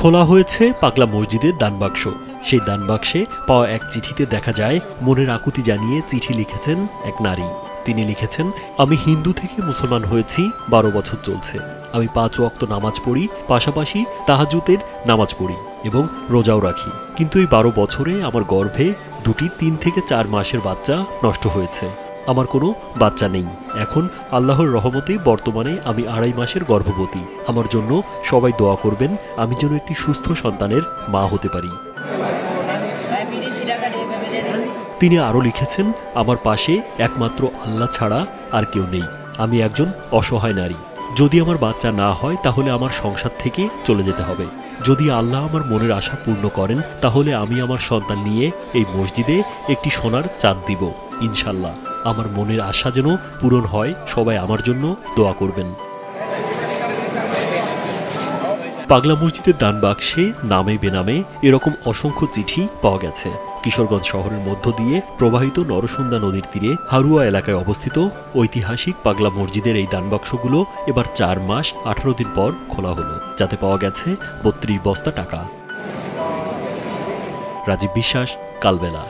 খোলা হয়েছে পাগলা মসজিদের দানবাক্স। সেই দানবাক্সে পাওয়া এক চিঠিতে দেখা যায় মনের আকুতি জানিয়ে চিঠি লিখেছেন এক নারী। তিনি লিখেছেন, আমি হিন্দু থেকে মুসলমান হয়েছি 12 বছর চলছে। আমি 5 ওয়াক্ত নামাজ পড়ি, পাশাপাশি তাহাজ্জুদের নামাজ পড়ি এবং রোজাও রাখি। কিন্তু এই 12 বছরে আমার গর্ভে দুটি 3 থেকে 4 মাসের বাচ্চা নষ্ট হয়েছে। আমার কোনো বাচ্চা নেই। এখন আল্লাহর রহমতে বর্তমানে আমি 2.5 মাসের গর্ভবতী। আমার জন্য সবাই দোয়া করবেন, আমি যেন একটি সুস্থ সন্তানের মা হতে পারি। তিনি আরও লিখেছেন, আমার পাশে একমাত্র আল্লাহ ছাড়া আর কেউ নেই। আমি একজন অসহায় নারী। যদি আমার বাচ্চা না হয় তাহলে আমার সংসার থেকে চলে যেতে হবে। যদি আল্লাহ আমার মনের আশা পূর্ণ করেন তাহলে আমি আমার সন্তান নিয়ে এই মসজিদে একটি সোনার চাঁদ দিব ইনশাল্লাহ। আমার মনের আশা যেন পূরণ হয়, সবাই আমার জন্য দোয়া করবেন। পাগলা মসজিদের দান বাক্সে নামে বেনামে এরকম অসংখ্য চিঠি পাওয়া গেছে। কিশোরগঞ্জ শহরের মধ্য দিয়ে প্রবাহিত নরসুন্দা নদীর তীরে হারুয়া এলাকায় অবস্থিত ঐতিহাসিক পাগলা মসজিদের এই দানবাক্সগুলো এবার 4 মাস 18 দিন পর খোলা হলো, যাতে পাওয়া গেছে 32 বস্তা টাকা। রাজীব বিশ্বাস, কালবেলা।